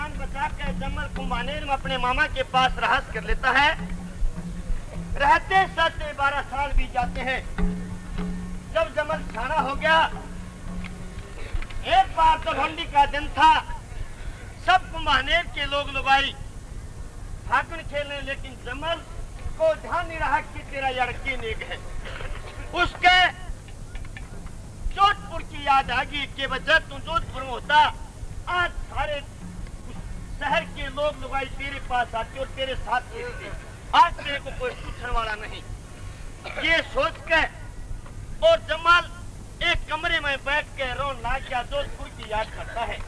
जान बचा कर जमल कुंभानेर में अपने मामा के पास रहास कर लेता है। रहते सहते 12 साल बीत जाते हैं। जब जमल छाना हो गया, एक बार तो होली का दिन था, सब कुंभानेर के लोग लुगाई फागुन खेलने, लेकिन जमल को ध्यान नहीं रहा कि तेरा लड़की नेक है। उसके जोधपुर की याद आ गई कि वजह तू जोधपुर में होता, आज सारे शहर के लोग लुगाई तेरे पास आते और तेरे साथ खेलते, आज तेरे को कोई पूछने वाला नहीं। ये सोच के और जमाल एक कमरे में बैठ के रोन लग गया, जोधपुर की याद करता है।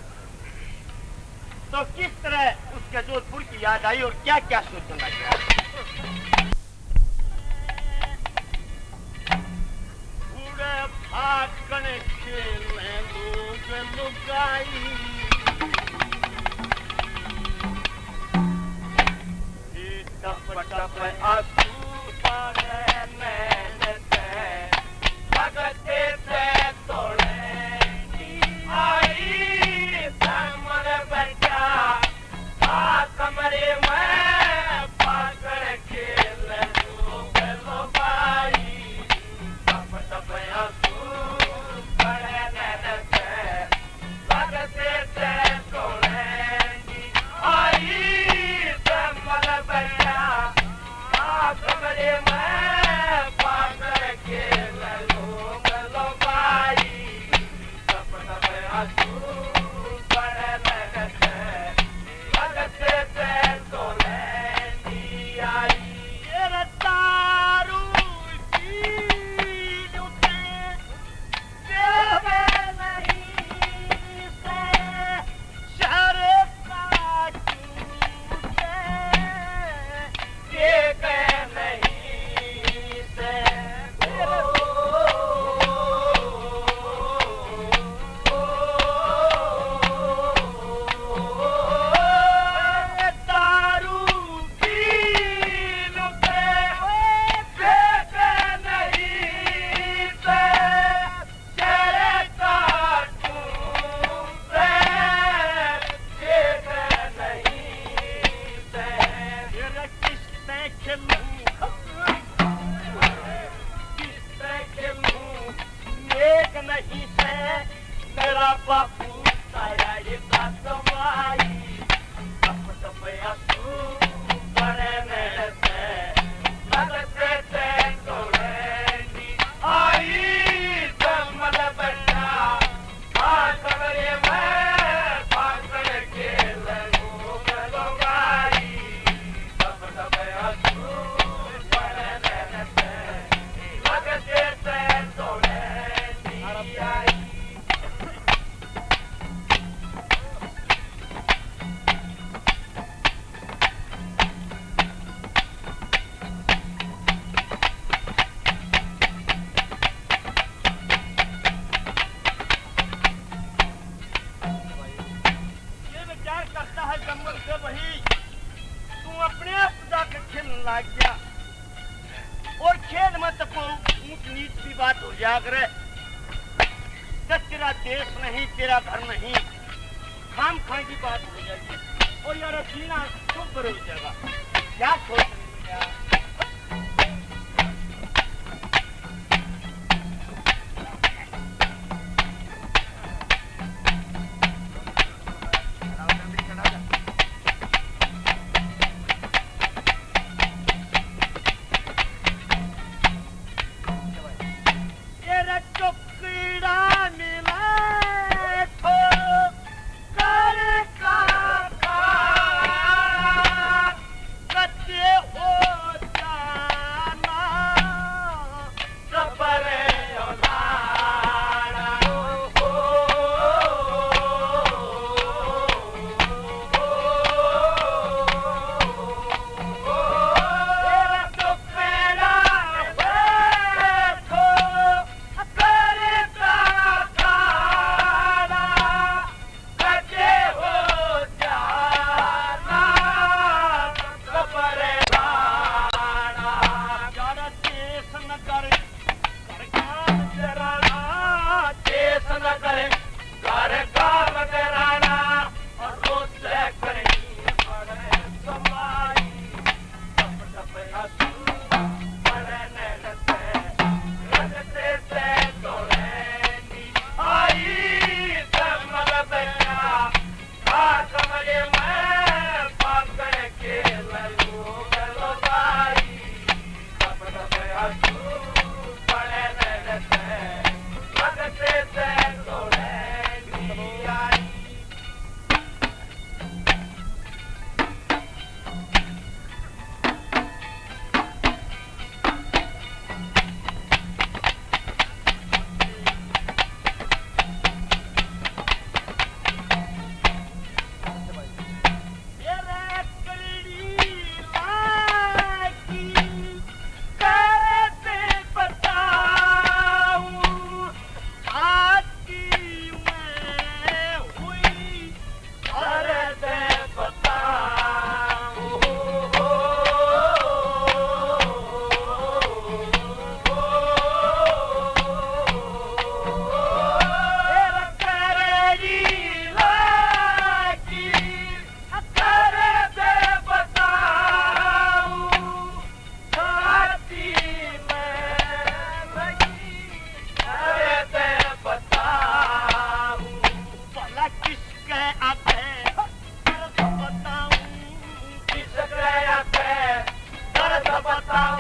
तो किस तरह उसके जोधपुर की याद आई और क्या क्या सोचने लग गया। फागुन खेलने लोग लुगाई, टप टप आंसू पड़े नैन से, भगते से तोड़े आई समर बचा आ कमरे में फागुन खेलने लोग लुगाई, टप टप आंसू तेरा देश नहीं, तेरा घर नहीं, खाम खाई की बात हो जाएगी और यार जीना चुप हो जाएगा। क्या सोच रही है? Oh कह आके दर्द बताऊं, किसके आके दर्द बताऊं,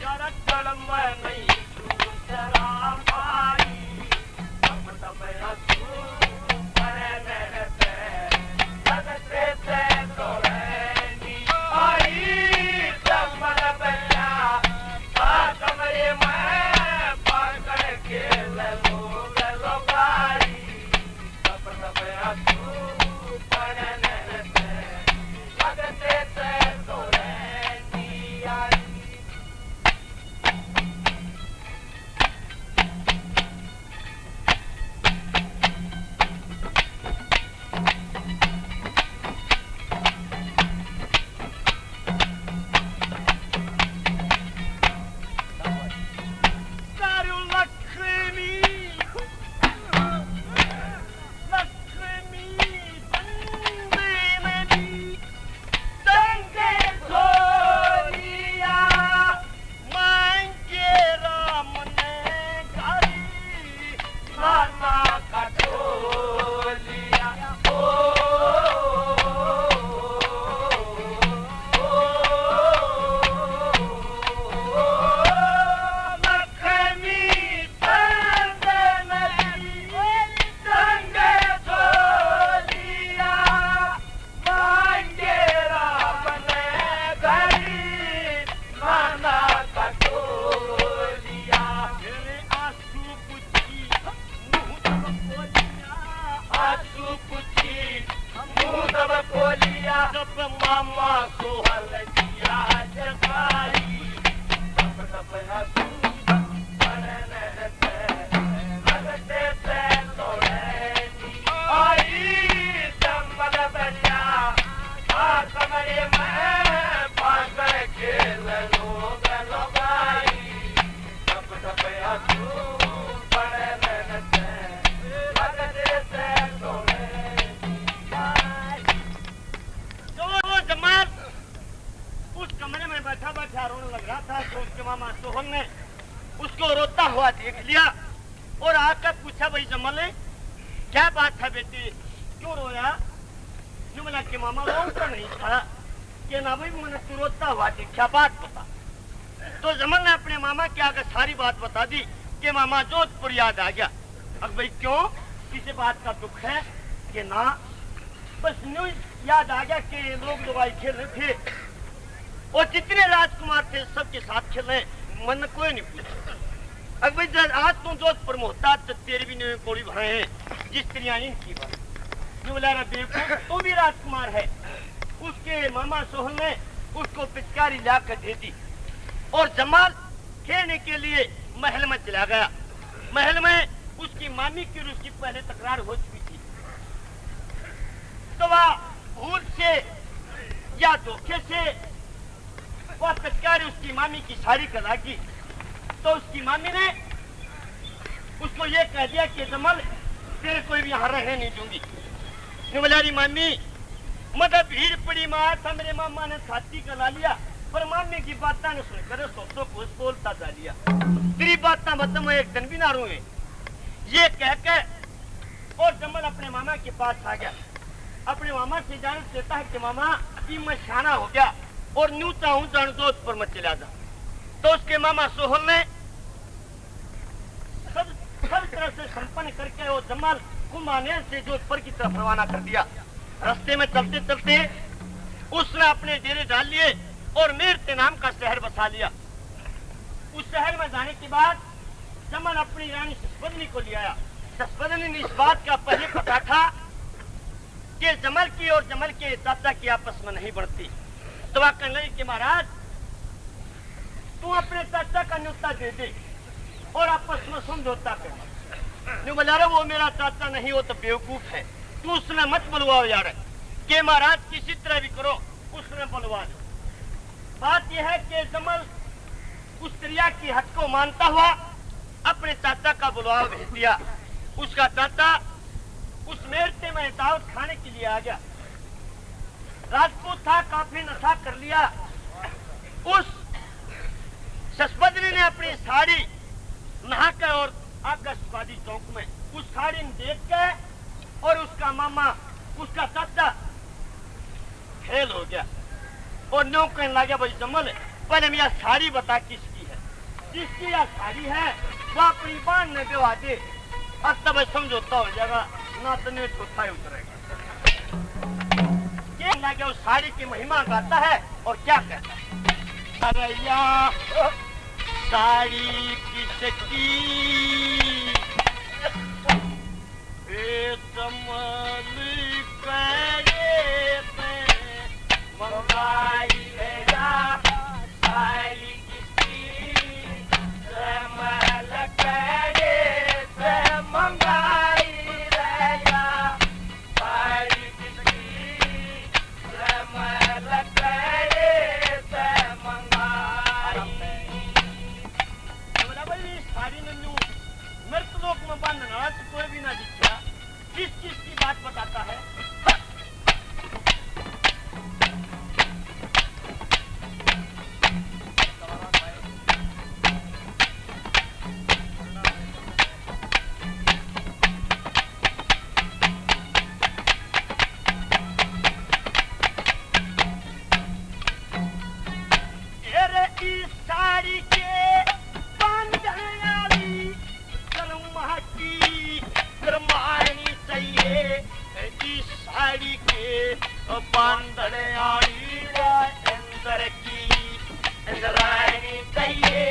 जरा कलम नहीं शराब पाई, तब तब हंसू पड़े मेरे पे, लगते थे तो रहनी आई, जमल बच्चा आ कमरे में पकड़ के ले लो भाई, तब तब हंसू पड़े मेरे पे, लगते थे तो रहनी आई। मामा सोहल दिया जगाई, तब तब हंसू पड़े मेरे पे, लगते थे तो रहनी आई, जमल बच्चा आ कमरे में पकड़ के ले लो भाई, तब तब हंसू पड़े मेरे पे, लगते थे तो रहनी आई। तो जमाल उस कमरे में बैठा बैठा रोने लग रहा था तो उसके मामा सोहन ने उसको रोता हुआ देख लिया और आकर पूछा, भाई जमाल क्या बात है बेटी, क्यों रोया? यूं बोला कि मामा रो तो नहीं था कि ना भाई मैंने तू रोता हुआ देख, क्या बात बता। तो जमाल ने अपने मामा के आगे सारी बात बता दी कि मामा जोधपुर याद आ गया। अब भाई क्यों, किसी बात का दुख है? कि ना, बस न्यूज याद आ गया कि लोग दवाई खेल रहे थे और जितने राजकुमार थे सबके साथ खेल रहे, मन कोई नहीं पूछा। अब भाई आज तुम जोधपुर में होता तो तेरे भी न्यू कोड़ी भरे हैं जिस तरह इनकी बात। जो बोला रहा बेवकूफ, तू भी राजकुमार है। उसके मामा सोहन ने उसको पिचकारी लाकर दे दी और जमाल खेलने के लिए महल में चला गया। महल में उसकी मामी की और उसकी पहले तकरार हो चुकी थी, तो वह भूल से या धोखे से वह पिचकारी उसकी मामी की साड़ी कर लागी। तो उसकी मामी ने उसको ये कह दिया कि जमाल तेरे कोई भी यहाँ रहने नहीं दूंगी। बोला मामी मतलब भीड़ पड़ी माँ था, मेरे मामा ने छाती कला लिया पर मामी की बात ने सुनकर सोचो कुछ बोलता जा लिया। तेरी बात बता मैं एक दिन भी ना रोए, ये कहकर और जमाल अपने मामा के पास आ गया। अपने मामा से जान देता है कि मामा कि मैं शाना हो गया और न्यू चाहूं जान जोधपुर में चला जा। तो उसके मामा सोहन ने सब तरह से संपन्न करके वो जमाल कुमानेर से जोधपुर की तरफ रवाना कर दिया। रास्ते में चलते चलते उसने अपने डेरे डाल लिए और मेरते नाम का शहर बसा लिया। उस शहर में जाने के बाद जमाल अपनी रानी सस्पदनी को ले आया। सस्पदनी ने इस बात का पहले पता था कि जमल की और जमल के चाचा की आपस में नहीं बढ़ती। तो वह कहने लगी कि महाराज तू अपने चाचा का न्योता दे दे और आपस में समझौता कर। न्यू बोला रहा वो मेरा चाचा नहीं, वो तो बेवकूफ है, तू उसने मत बुलवाओ यार कि महाराज किसी तरह भी करो उसने बुलवा दो। बात यह है कि जमल उस क्रिया की हक को मानता हुआ अपने चाचा का बुलवा भेज दिया। उसका चाचा उस मेरते में दावत खाने के लिए आ गया। राजपूत था, काफी नशा कर लिया। उस सस्पदनी ने अपनी साड़ी नहाकर और आकर स्वादी चौक में उस साड़ी में देख के और उसका मामा उसका सत्ता फेल हो गया और न्यू कहने लगा भाई जमल पहले मेरा साड़ी बता किसकी है, जिसकी यह साड़ी है वो अपनी बांध ने दिवा दे और तब समझौता हो जाएगा, ना तो नहीं चौथा ही उतरेगा। ये लगे उस साड़ी की महिमा गाता है और क्या कहता है, अरे या साड़ी किसकी मंगाई या साड़ी किसकी मंगाई या साड़ी किसकी साड़ी नन्नू मृत लोक में बांधना तो कोई भी ना दिखा, किस चीज की बात बताता है। साड़ी के बांधने वाली की करमानी चाहिए, इस साड़ी के बांधने वाली अंदर की अंदरानी चाहिए,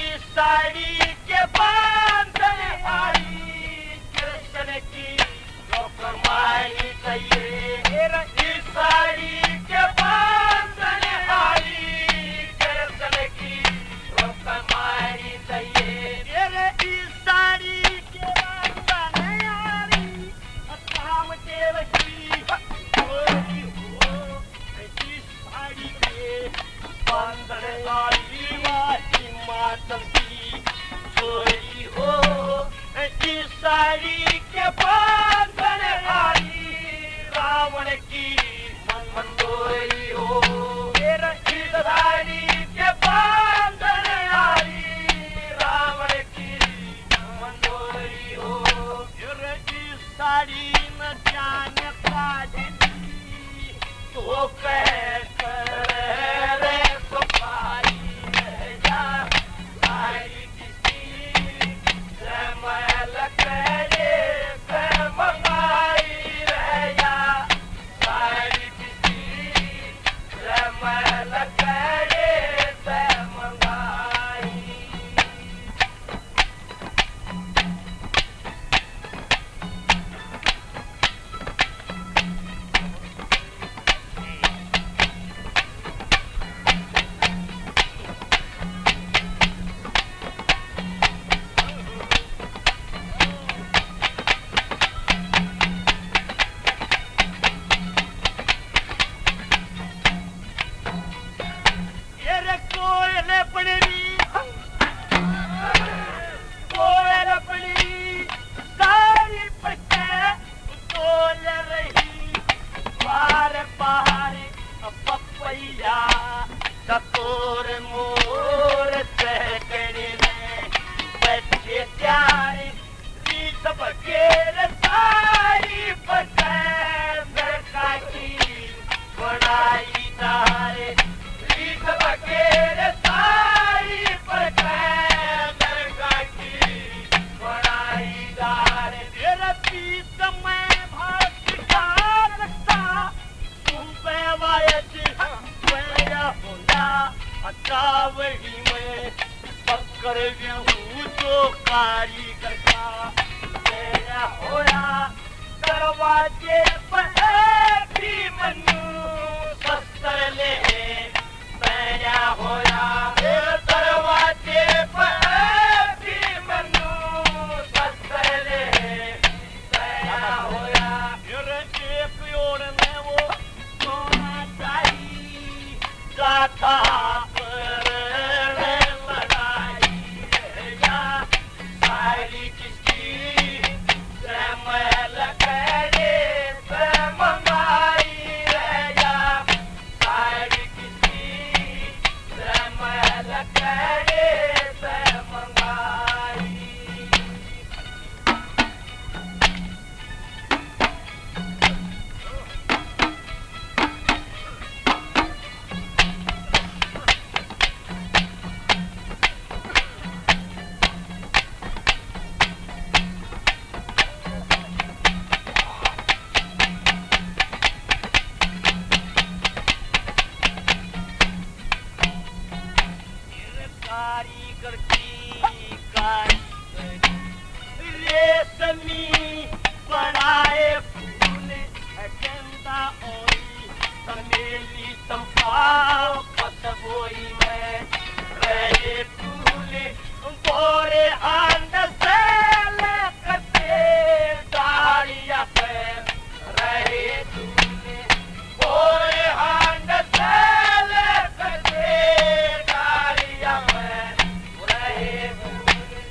इस साड़ी के बांधने वाली कृष्ण की करमानी चाहिए, इस साड़ी के बांधने वाली कमाई चाहिए, इस साड़ी के बांधने वाली काम देव की चोरी हो, इस साड़ी के बांधने वाली हिमाचल की चोरी हो, इस साड़ी के बांधने वाली रावण की मंदोरी हो, इस साड़ी के बांधने वाली रावण की मंदोरी हो, इस साड़ी में जाने पादी तो कहकर रे सुपारी जा साड़ी किसी महल करे मंगाई रह जा साड़ी किसी महल करे चकोर मोर सहकड़ी में बच्चे प्यारे सब घेर सारी पकड़ की बनाई तारे सब घेर सारी पकड़ की बनाई तारे तेरा पीस में भाग का रखता तुम पे वायज कावड़ी में पकड़ गहूँ जो कारीगर का तेरा होया दरवाजे पर भी मनु शस्त्र ले तेरा होया दरवाजे पर भी मनु शस्त्र ले तेरा होया एक ओर में वो सोना चाहिए जाता साड़ी किसकी महल करे समेली चंपा पसबोई में रहे फूले बोरे आंद से लकते डालिया पे रहे फूले बोरे आंद से लकते डालिया पे रहे फूले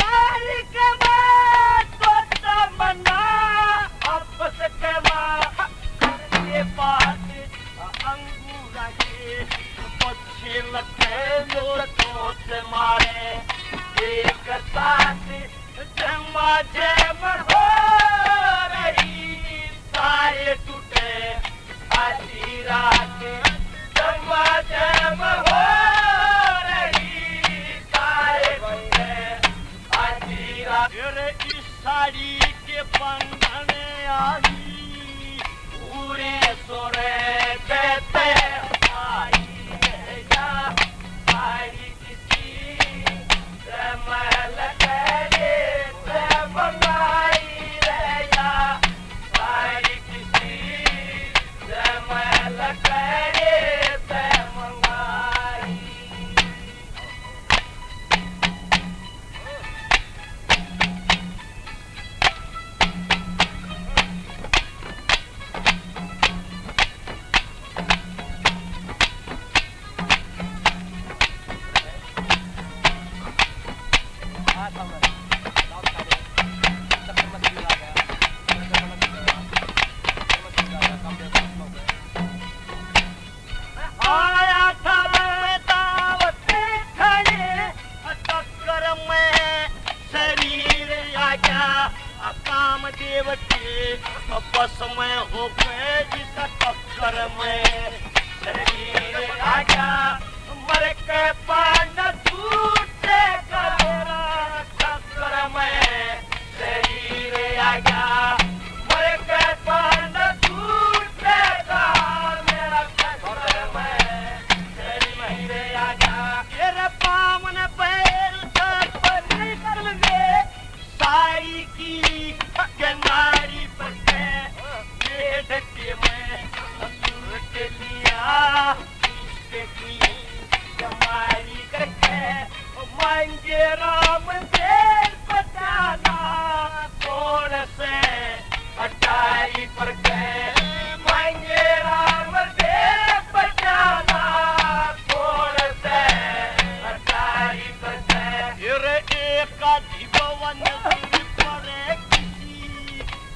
तारी के बाद तो तमन्ना आपस के ये बात अंगूरा के पक्षी लगे लोटों से मारे एक साथ जमा जम हो रही सारे टूटे आधी रात जमा जम हो रही सारे टूटे आधी रात इस साड़ी के बंधन आई पूरे सोरे देते आई या साड़ी किसी महल करे से मंगाई रे या साड़ी किसी महल करे से मंगाई आया था मैं दावत खड़े टक्कर में शरीर आ गया काम देव के बस में हो गए जिस टक्कर में शरीर आ गया मर के पान छूटे करेरा टक्कर में शरीर आ गया मर के पान छूटे का मेरा टक्कर में शरीर आ गया तेरे पावन पैर पर निकल गए साई की गंगारी पर ढके में लूट लिया इसकी जमारी करके मांगे राम देव बचाना कौन से अटारी पर गए मांगे राम देव बचाना कौन से अटारी पर गए एक भवन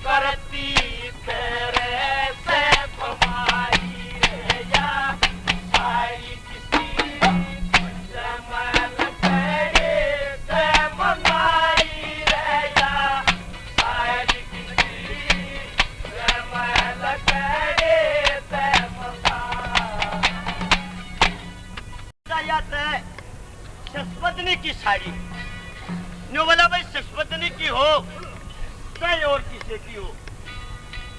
करती तेरे से बमारी रे या सारी किसी जमल करे से मंगाई रे या सारी किसी जमल करे से मंगाई सस्पदनी की साड़ी नो बोला भाई सस्पदनी की हो चाहे और किसी की हो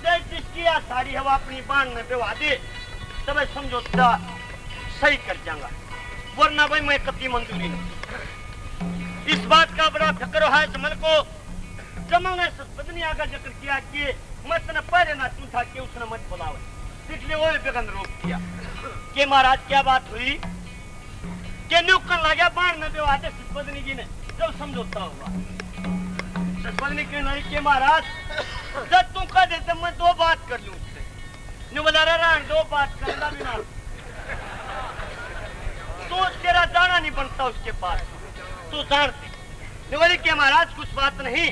चाहे जिसकी आ साड़ी हवा अपनी बाण में बिवा दे तब मैं समझौता सही कर जाऊंगा वरना भाई मैं कभी मंजूरी नहीं इस बात का बड़ा फिक्र है समझ को जब मैंने सस्पदनी आगा जिक्र किया कि मैं तेने पहले ना चूथा कि उसने मत बुलावे इसलिए वो बेगन रोक किया कि महाराज क्या बात हुई कि न्यूकन लगा बाण में बिवा दे सस्पदनी जी ने जब समझौता हुआ सस्पदनी के नहीं के महाराज जब तुम कह देते मैं दो बात कर लूं उससे न्यू बोला रे दो बात करना भी ना तो तेरा जाना नहीं बनता उसके पास तू जानती न्यू बोली के महाराज कुछ बात नहीं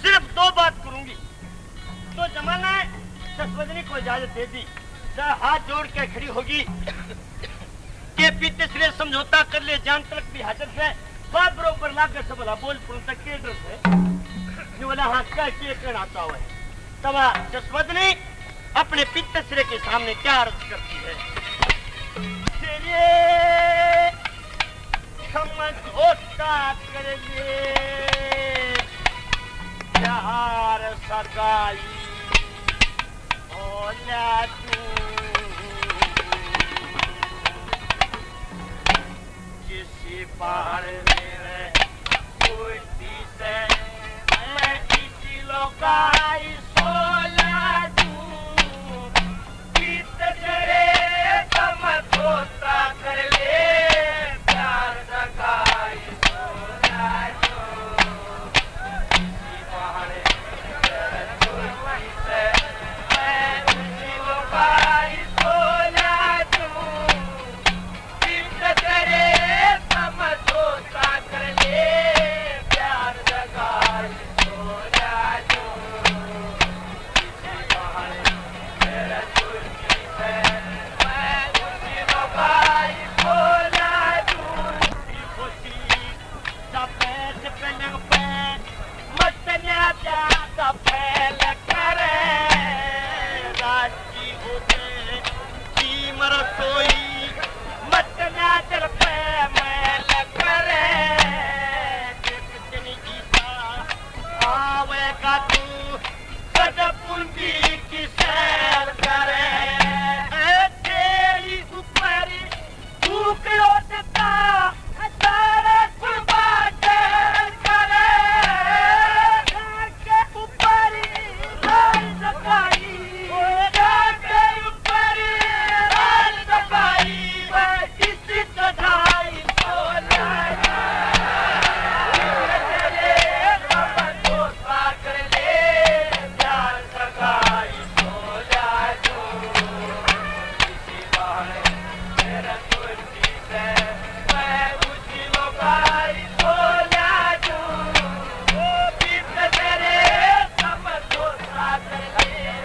सिर्फ दो बात करूंगी तो जमाना है सस्पदनी को इजाजत दे दी हाथ जोड़ के खड़ी होगी के पीते सिरे समझौता कर ले जान तक भी हाजर है बाप बरोबर लाकर से बोला बोल पुरुष तक के ड्रेस है ये बोला हाँ क्या आता हुआ है तब सस्पदनी अपने पित्त सिरे के सामने क्या अर्ज करती है तेरे समझौता कर ले प्यार सगाई ओला तू किसी बार मेरे कोई से मैं किसी लोकाई सोला दूं पीत तेरे होते जी मरसोई मत ना चल पे मैं करे एक दिन ईसा आवेगा तू कद पुंजी की सैर करे तेरी ऊपर भूख लौटता तारे कुर्बान करे के ऊपर राज सफाई के ऊपर राज सफाई इसी चढ़ाई सोना तेरे सब दोस्ता कर ले प्यार सगाई सोना जो इसी बहाने मेरा कुर्सी से मैं उसी लोगाई सोना जो वो भी तेरे सब दोस्ता कर ले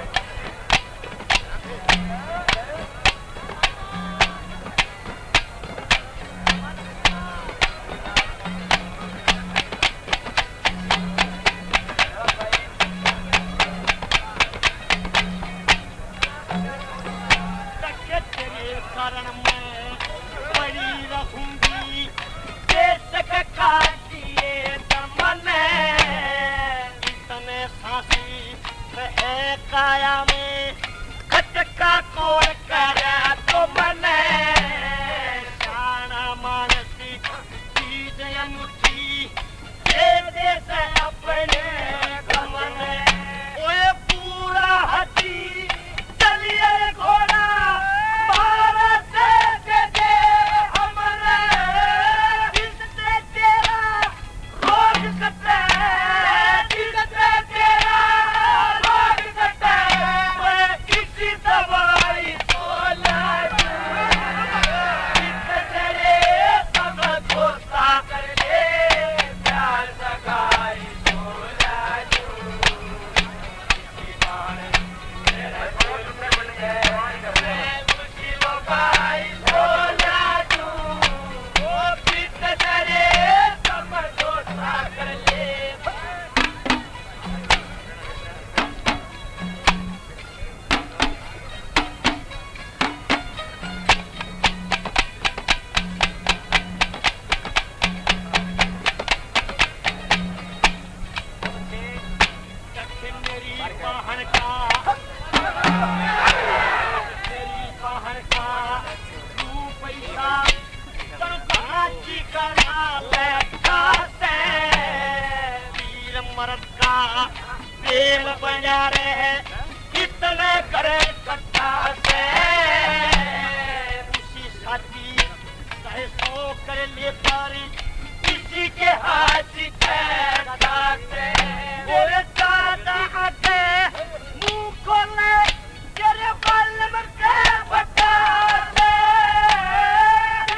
तके तेरे कारण मैं बड़ी रहूंगी देश के काटिए दमने इतने सांसी है काया में खटका कोड़ करे तो मने शाना मानसी चीज अनूठी दे देश अपने गमने ओए पूरा हटी चलिए घोड़ा भारत दे हमरे जिससे तेरा रोग कटे जिससे तेरा रोग कटे मैं किसी दवाई सोला तेरे सब दोस्ता कर ले प्यार सगाई सोला इसी बार मेरा मैं खुशी लोगाई सोना जो वो भी तेरे सब दोस्ता कर ले मेरी बहन का तेरी बहन का तू पैसा तनखाची करा बैठा से वीर मर्द का प्रेम बना रहे कितने करे कट्टा से उसी साथी कहे सो कर ले पारी किसी के हाथ से वो दादा आते मुंह खोले तेरे बाल में के बता दे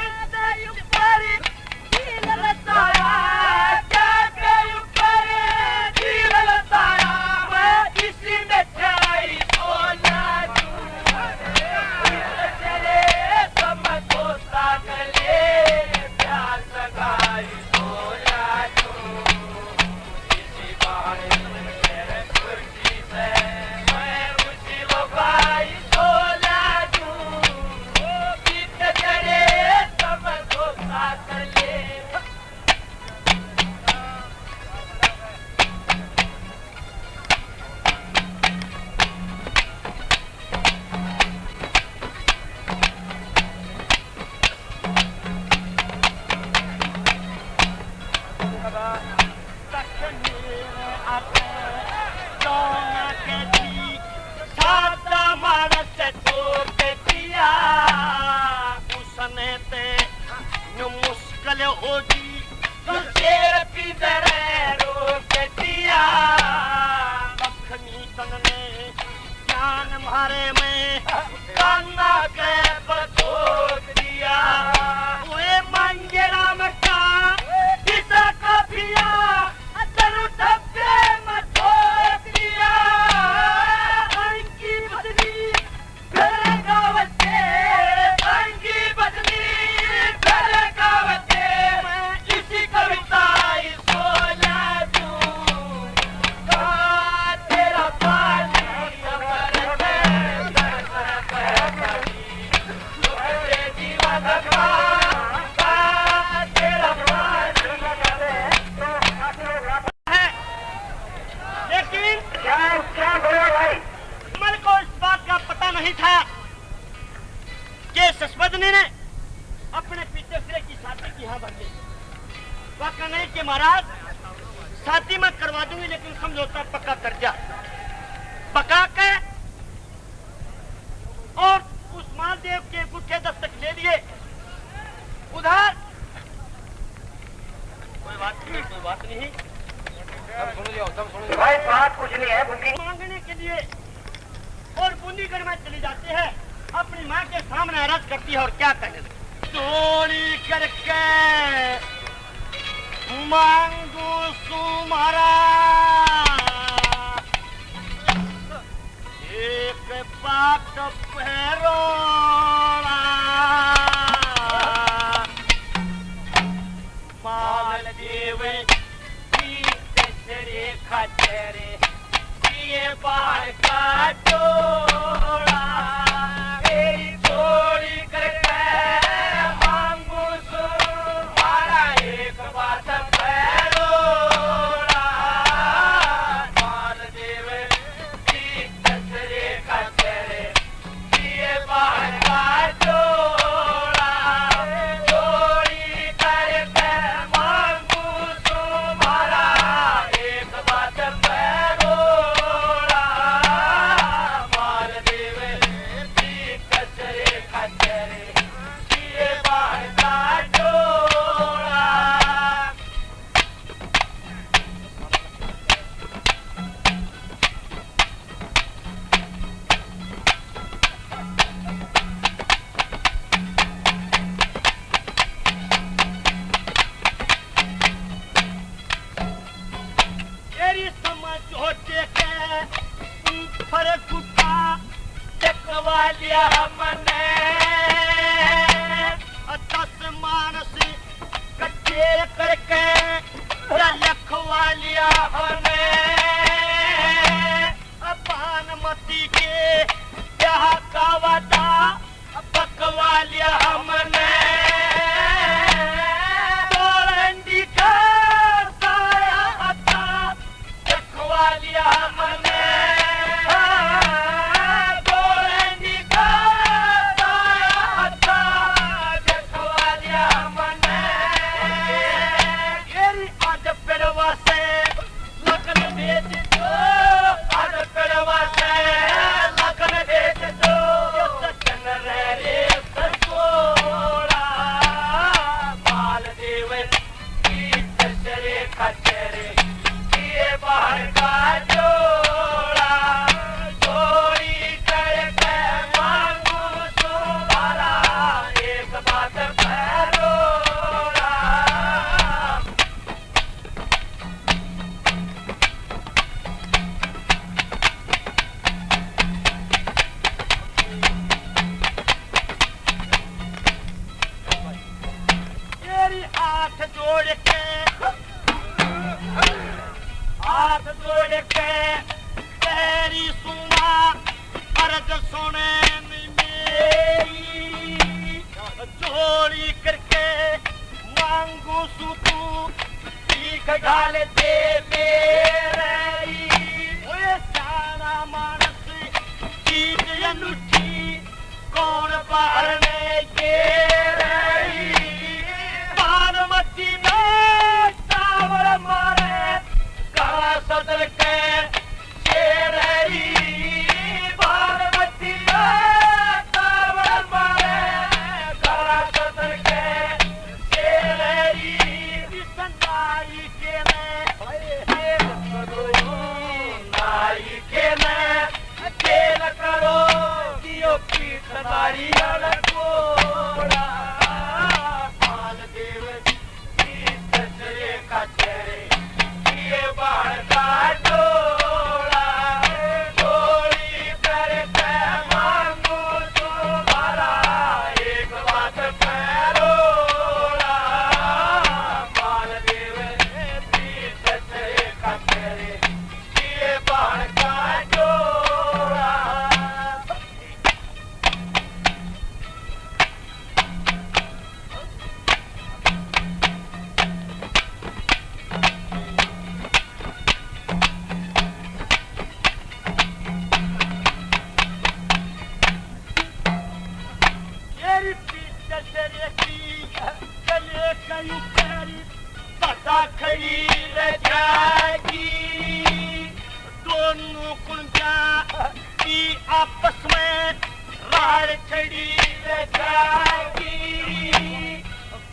इससे ऊपर दिल लताया के ऊपर दिल लताया मैं इसी में छाई सोना तेरे सब दोस्ता कर ले प्यार सगाई सोना इसी बहाने मेरे कुर्सी से मैं उसी लोगाई सोना वो भी तेरे सब दोस्ता कर ले मुश्किल होगी शेर पिंजरे रोक दिया लक्ष्मी तन ने ज्ञान मारे में कान्ना के बतोक दिया ओए मांगे राम का किसा का पिया अदर धब्बे में ठोक दिया अंकी बदली घर गावत अंकी बदली घर गावत इसी कविता सोना तेरा पानी नहीं था कि सस्पदनी ने अपने पिताश्री की शादी की हाँ भर ली। वाकई नहीं कि महाराज शादी मैं करवा दूंगी, लेकिन समझौता पक्का कर जा पका के, और उस महादेव के गुठे दस्तक ले लिए। उधर कोई बात नहीं भाई बात कुछ नहीं है। मांगने के लिए और बूंदीगढ़ में चली जाती है, अपनी माँ के सामने अर्ज करती है और क्या कहने चोरी करके मांगू तुम्हारा एक पाक पैरोड़ा मालदेव की तेरे खतरे ये बाहर का टोड़ा मेरी चोरी करके मांगू तुम्हारा एक बात पैरोड़ा मालदेव की तेरे खतरे ये बाहर का टोड़ा चोरी करके मांगू तुम्हारा एक बात पैरोड़ा मालदेव की तेरे खतरे ये बाहर का टोड़ा तेरी समझ होते के फर्क उठा चकवा लिया हमने 10 मानस कच्चे करके लखवा लिया हमने पानमती के ब्याह का वादा पकवा लिया हमने तोरंडी का साया था चखवा लिया हमने तोरंडी का साया था चखवा लिया हमने तेरी आज पेड़वा से लगन भेज दो आज पेड़वा से लगन भेज दो सजन रे ससुरा मालदेव की तेरे खतरे ये बाहर का जोड़ा चोरी करके मांगू तुम्हारा एक बात पैरोड़ा तेरी हाथ जोड़ के हाथ जोड़ के तेरी सुना अर्ज सुने मेरी चोरी करके मांगू सुतू सीख डाल दे मेरी ओए सारा मानस चीज अनूठी कौन बाहर में ये रही पानमती में सावर मारे कहा सदल के शेरही बारमती सावर मारे कहा सदल के शेरही संदाई के में नाई के में खेल करो दियो पीठ नारी कोड़ा मालदेव की तेरे खतरे ये बाहर का यूं पैरी दादा खड़ी रह जाएगी दोनों कुंजा की आपस में राड़ छड़ी रह जाएगी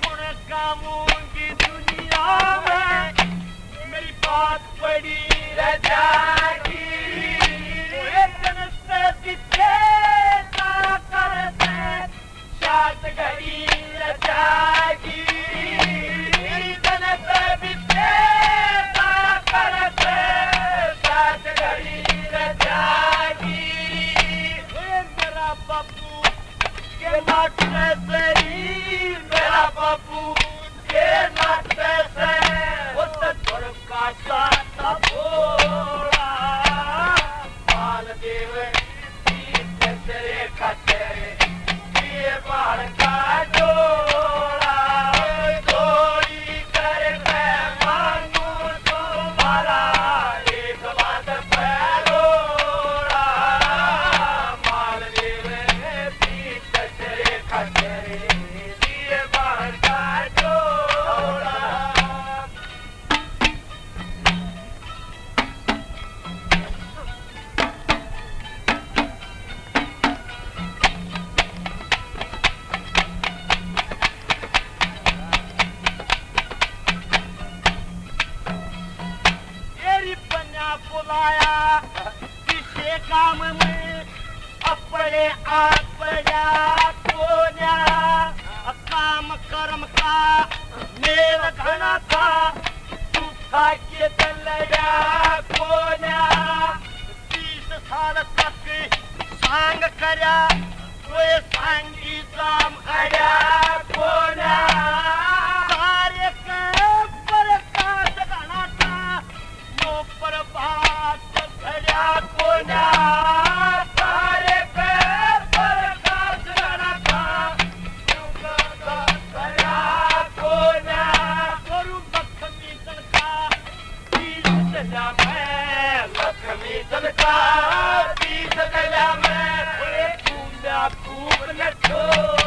गुण गाऊंगी दुनिया में मेरी बात बड़ी रह जाएगी जन से पीछे ना करते शाद घड़ी रह जाएगी जन से पीछे ना करते शाद घड़ी रह जाएगी मेरा बापू के नाटने से ही मेरा बापू के नाटने से वो तो का साता भोला बाल देव तेरे खतरे ये बाल का जोड़ा जोड़ी कर मैं मानू तुम्हारा एक बात पैरोड़ा बाल देव तेरे खतरे ये बाल का जोड़ा बुलाया किसे काम में अपने आप बजा कोन्या काम कर्म का मेरा घना था तू खा के चलया कोन्या 30 साल तक सांग करया कोई सांगी काम अड़ा कोन्या सारे पर काट घना था पर बात भया कोना तारे पर काट गना था भया कोना गुरु लक्ष्मी तनका तीस चला मैं लक्ष्मी तनका तीस चला मैं पूजा खूब न छोड़